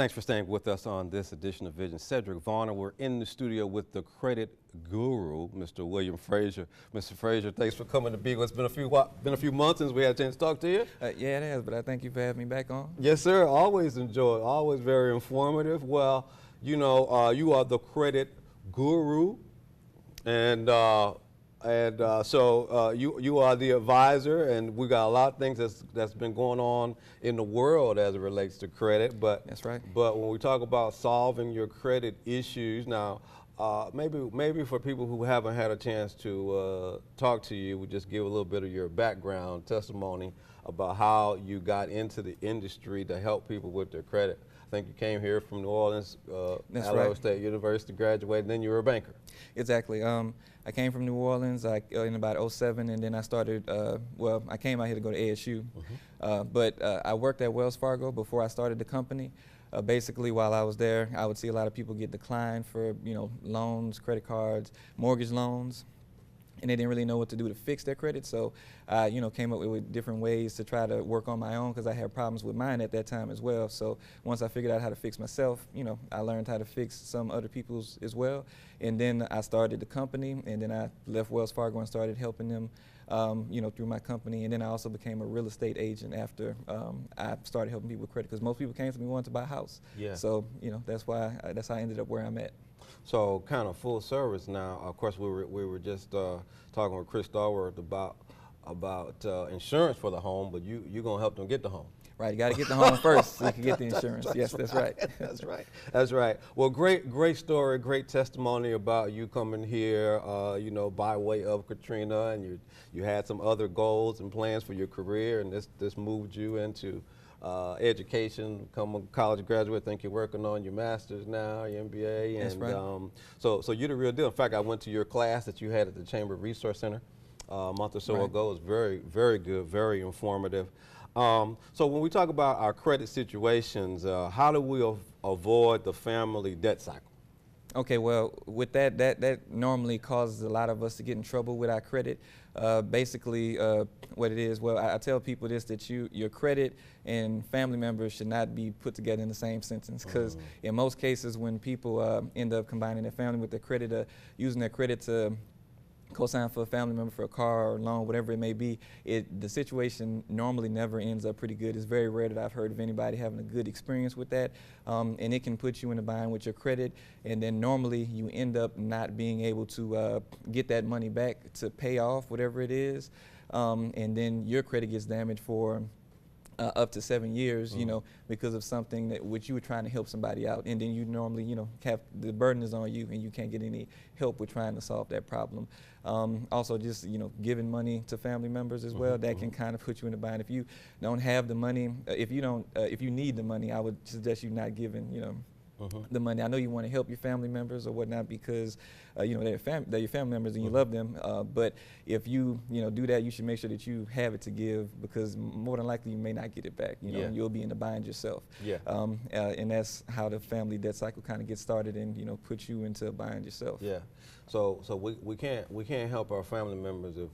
Thanks for staying with us on this edition of Vision. Cedric Varner, we're in the studio with the credit guru, Mr. William Frazier. Mr. Frazier, thanks for coming to be with us. Been a few months since we had a chance to talk to you. Yeah, it has, but I thank you for having me back on. Yes, sir. Always enjoy. Always very informative. Well, you are the credit guru, and so you are the advisor, and we got a lot of things that's been going on in the world as it relates to credit. But that's right. But when we talk about solving your credit issues, now maybe for people who haven't had a chance to talk to you, we just give a little bit of your background testimony about how you got into the industry to help people with their credit. I think you came here from New Orleans, Alabama State University, graduated, and then you were a banker. Exactly. I came from New Orleans in about '07, and then I started, I came out here to go to ASU. But I worked at Wells Fargo before I started the company. Basically, while I was there, I would see a lot of people get declined for, loans, credit cards, mortgage loans, and they didn't really know what to do to fix their credit. So I, came up with different ways to try to work on my own because I had problems with mine at that time as well. So once I figured out how to fix myself, I learned how to fix some other people's as well. And then I started the company, and then I left Wells Fargo and started helping them, through my company. And then I also became a real estate agent after I started helping people with credit, because most people came to me wanting to buy a house. Yeah. So, that's how I ended up where I'm at. So kind of full service now. Of course, we were just talking with Chris Starworth about insurance for the home, but you're gonna help them get the home. Right, you got to get the home first so you can get the insurance. Yes, that's right. That's right. That's right. Well, great story, great testimony about you coming here, by way of Katrina, and you had some other goals and plans for your career, and this moved you into education, become a college graduate. I think you're working on your master's now, your MBA. And, that's right. So you're the real deal. In fact, I went to your class that you had at the Chamber Resource Center a month or so ago. It was very, very good, very informative. So when we talk about our credit situations, how do we avoid the family debt cycle? Okay, well, with that normally causes a lot of us to get in trouble with our credit. Basically, what it is, well, I tell people this, that your credit and family members should not be put together in the same sentence, because in most cases when people end up combining their family with their credit, using their credit to co-sign for a family member for a car or loan, whatever it may be, the situation normally never ends up pretty good. It's very rare that I've heard of anybody having a good experience with that, and it can put you in a bind with your credit, and then normally you end up not being able to get that money back to pay off whatever it is, and then your credit gets damaged for up to 7 years, because of something which you were trying to help somebody out, and then you normally, have the burden is on you, and you can't get any help with trying to solve that problem. Also, just giving money to family members as well, that can kind of put you in a bind. If you don't have the money, if you need the money, I would suggest you not giving, the money. I know you want to help your family members or whatnot because they're your family members and you love them. But if you do that, you should make sure that you have it to give, because more than likely you may not get it back. You'll be in the bind yourself. Yeah. And that's how the family debt cycle kind of gets started, and puts you into a bind yourself. Yeah. So we can't help our family members if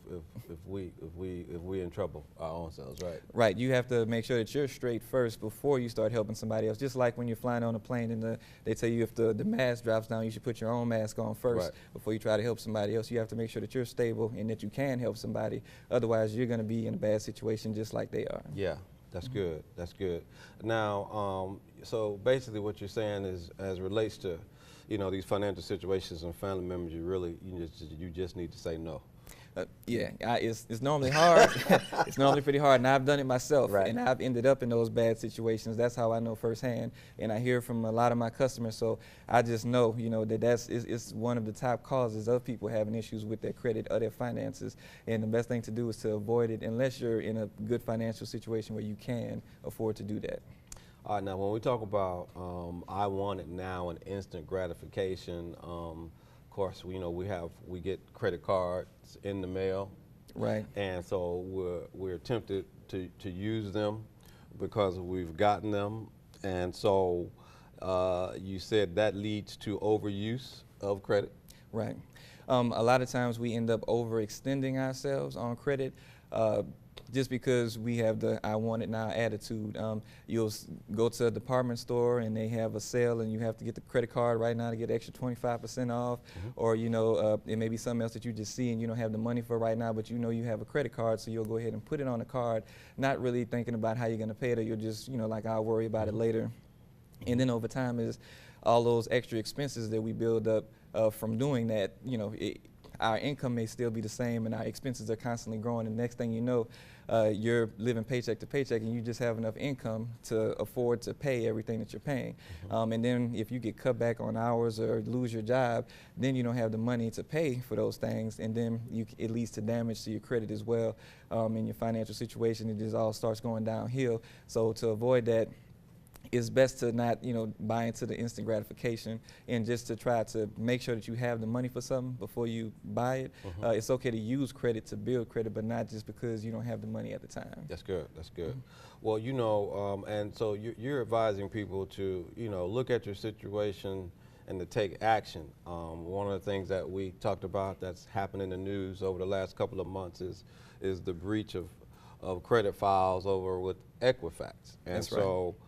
we're in trouble our own selves, right? Right. You have to make sure that you're straight first before you start helping somebody else. Just like when you're flying on a plane and they tell you if the mask drops down, you should put your own mask on first before you try to help somebody else. You have to make sure that you're stable and that you can help somebody. Otherwise, you're going to be in a bad situation just like they are. Yeah. That's good. That's good. Now, so basically what you're saying is, as relates to these financial situations and family members, you just need to say no. It's normally hard. It's normally pretty hard, and I've done it myself, and I've ended up in those bad situations. That's how I know firsthand, and I hear from a lot of my customers. So I just know, that it's one of the top causes of people having issues with their credit or their finances. And the best thing to do is to avoid it, unless you're in a good financial situation where you can afford to do that. All right, now when we talk about I want it now and instant gratification, of course, we get credit cards in the mail, right? And so we're tempted to use them because we've gotten them, and so you said that leads to overuse of credit, right? A lot of times we end up overextending ourselves on credit. just because we have the "I want it now" attitude. You'll go to a department store and they have a sale, and you have to get the credit card right now to get extra 25% off, or it may be something else that you just see and you don't have the money for right now, but you know you have a credit card, so you'll go ahead and put it on the card, not really thinking about how you're going to pay it, or you'll just like, I'll worry about it later. And then over time is all those extra expenses that we build up from doing that. Our income may still be the same and our expenses are constantly growing, and next thing you know, you're living paycheck to paycheck and you just have enough income to afford to pay everything that you're paying. And then if you get cut back on hours or lose your job, then you don't have the money to pay for those things, and then it leads to damage to your credit as well, in your financial situation. It just all starts going downhill. So to avoid that, it's best to not, buy into the instant gratification, and just to try to make sure that you have the money for something before you buy it. It's okay to use credit to build credit, but not just because you don't have the money at the time. That's good. That's good. Well, and so you're advising people to, look at your situation and to take action. One of the things that we talked about that's happened in the news over the last couple of months is the breach of credit files over with Equifax. And that's so. Right.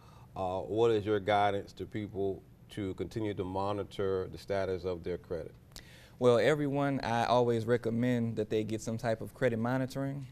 What is your guidance to people to continue to monitor the status of their credit? Well, everyone, I always recommend that they get some type of credit monitoring.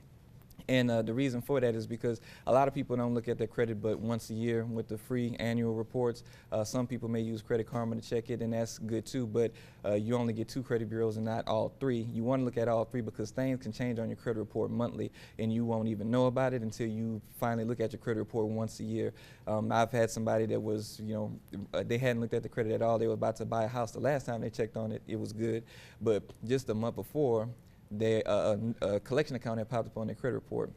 And the reason for that is because a lot of people don't look at their credit but once a year with the free annual reports. Some people may use Credit Karma to check it, and that's good too, but you only get 2 credit bureaus and not all 3. You want to look at all 3 because things can change on your credit report monthly, and you won't even know about it until you finally look at your credit report once a year. I've had somebody that was, they hadn't looked at the credit at all. They were about to buy a house. The last time they checked on it, it was good, but just a month before, a collection account had popped up on their credit report.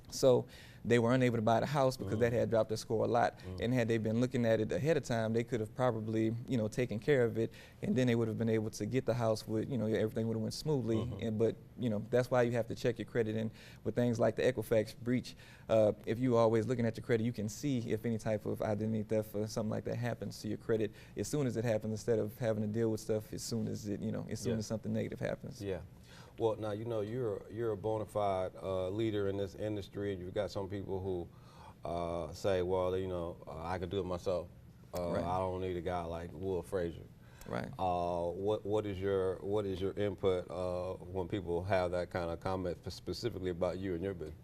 So they were unable to buy the house because that had dropped their score a lot. And had they been looking at it ahead of time, they could have probably, taken care of it, and then they would have been able to get the house with, everything would have went smoothly. But that's why you have to check your credit. And with things like the Equifax breach, if you always looking at your credit, you can see if any type of identity theft or something like that happens to your credit as soon as it happens, instead of having to deal with stuff as soon as it, as soon as something negative happens. Yeah. Well, now, you're a bona fide leader in this industry, and you've got some people who say, well, I can do it myself. Right. I don't need a guy like Will Frazier. Right. What is your input when people have that kind of comment specifically about you and your business?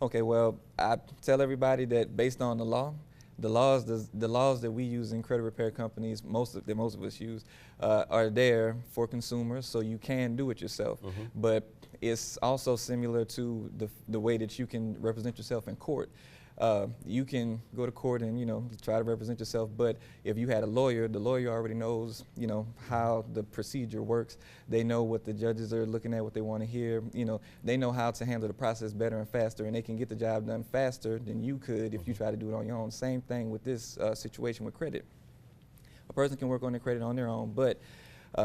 Okay, well, I tell everybody that based on the law, the laws that we use in credit repair companies, most of us use, are there for consumers, so you can do it yourself. But it's also similar to the way that you can represent yourself in court. You can go to court and try to represent yourself, but if you had a lawyer, the lawyer already knows how the procedure works. They know what the judges are looking at, what they want to hear. They know how to handle the process better and faster, and they can get the job done faster than you could if you try to do it on your own. Same thing with this situation with credit. A person can work on their credit on their own, but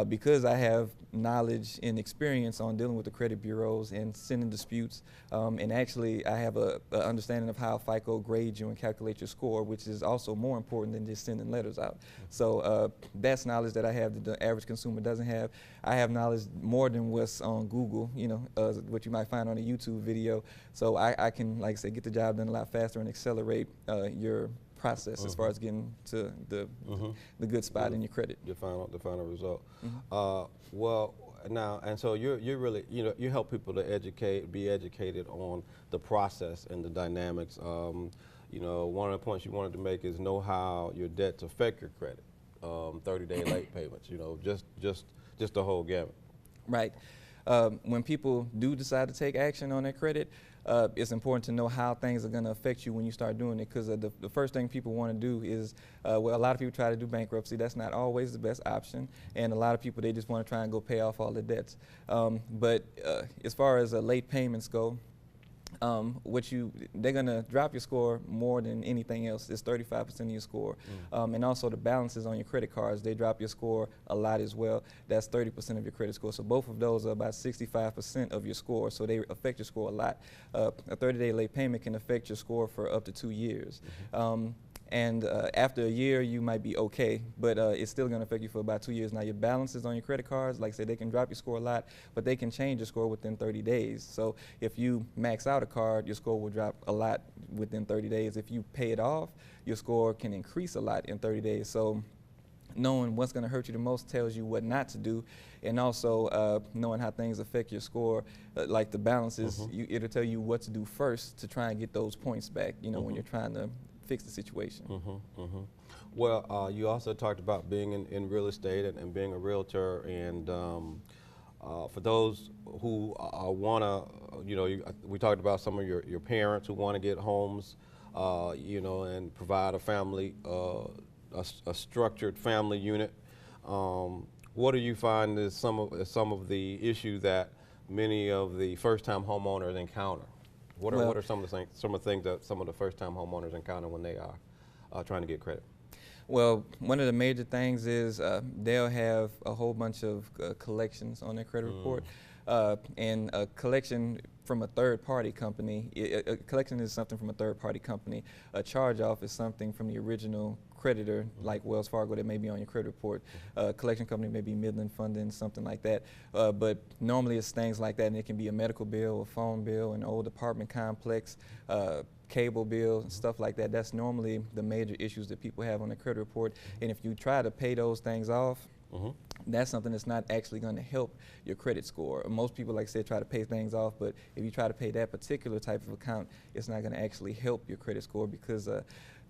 because I have knowledge and experience on dealing with the credit bureaus and sending disputes, and actually I have a understanding of how FICO grades you and calculates your score, which is also more important than just sending letters out. So that's knowledge that I have that the average consumer doesn't have. I have knowledge more than what's on Google, what you might find on a YouTube video. So I can, like I said, get the job done a lot faster and accelerate your process as far as getting to the good spot in your credit. The final result. Well, now, and so you're really, you help people to be educated on the process and the dynamics. One of the points you wanted to make is know how your debts affect your credit. 30-day late payments, just the whole gamut. Right. When people do decide to take action on their credit, it's important to know how things are going to affect you when you start doing it, because the first thing people want to do is, a lot of people try to do bankruptcy. That's not always the best option, and a lot of people, they just want to try and go pay off all the debts. But as far as late payments go, they're going to drop your score more than anything else. It's 35% of your score. And also the balances on your credit cards, they drop your score a lot as well. That's 30% of your credit score. So both of those are about 65% of your score, so they affect your score a lot. A 30-day late payment can affect your score for up to 2 years. and after a year you might be okay, but it's still going to affect you for about 2 years. Now your balances on your credit cards, like I said, they can drop your score a lot, but they can change your score within 30 days. So if you max out a card, your score will drop a lot within 30 days. If you pay it off, your score can increase a lot in 30 days. So knowing what's going to hurt you the most tells you what not to do, and also knowing how things affect your score, like the balances, it'll tell you what to do first to try and get those points back, you know, when you're trying to fix the situation. Well, you also talked about being in real estate and being a realtor, and for those who want to, you know, we talked about some of your parents who want to get homes, you know, and provide a family, a structured family unit. What do you find is some of the issues that many of the first-time homeowners encounter? What are some of the things that some of the first-time homeowners encounter when they are trying to get credit? Well, one of the major things is they'll have a whole bunch of collections on their credit report. And a collection from a third-party company, a collection is something from a third-party company. A charge-off is something from the original creditor, like Wells Fargo, that may be on your credit report. Collection company may be Midland Funding, something like that. But normally it's things like that, and it can be a medical bill, a phone bill, an old apartment complex, cable bill, and stuff like that. That's normally the major issues that people have on their credit report. And if you try to pay those things off, that's something that's not actually going to help your credit score. Most people, like I said, try to pay things off, but if you try to pay that particular type of account, it's not going to actually help your credit score, because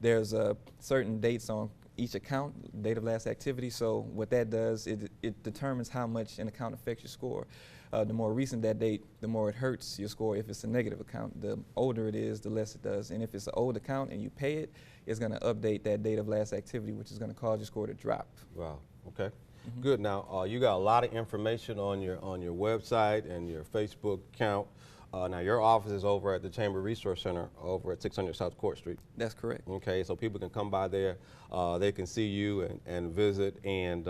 there's certain dates on each account, date of last activity. So what that does, it determines how much an account affects your score. The more recent that date, the more it hurts your score if it's a negative account. The older it is, the less it does. And if it's an old account and you pay it, it's going to update that date of last activity, which is going to cause your score to drop. Wow. Okay. Good. Now you got a lot of information on your website and your Facebook account. Now your office is over at the Chamber Resource Center over at 600 South Court Street. That's correct. Okay, so people can come by there, they can see you and visit, and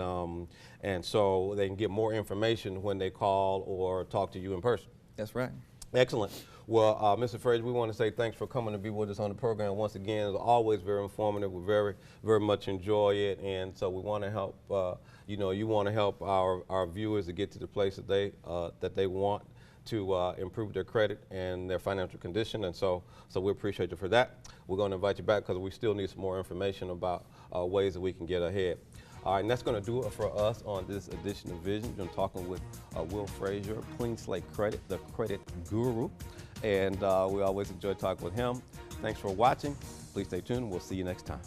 so they can get more information when they call or talk to you in person. That's right. Excellent. Well, Mr. Frazier, we want to say thanks for coming to be with us on the program once again. It's always very informative. We very much enjoy it, and so we want to help. You know, you want to help our viewers to get to the place that they want to improve their credit and their financial condition, and so we appreciate you for that. We're going to invite you back because we still need some more information about ways that we can get ahead. All right, and that's going to do it for us on this edition of Vision. We've been talking with Will Frazier, Clean Slate Credit, the credit guru, and we always enjoy talking with him. Thanks for watching. Please stay tuned. We'll see you next time.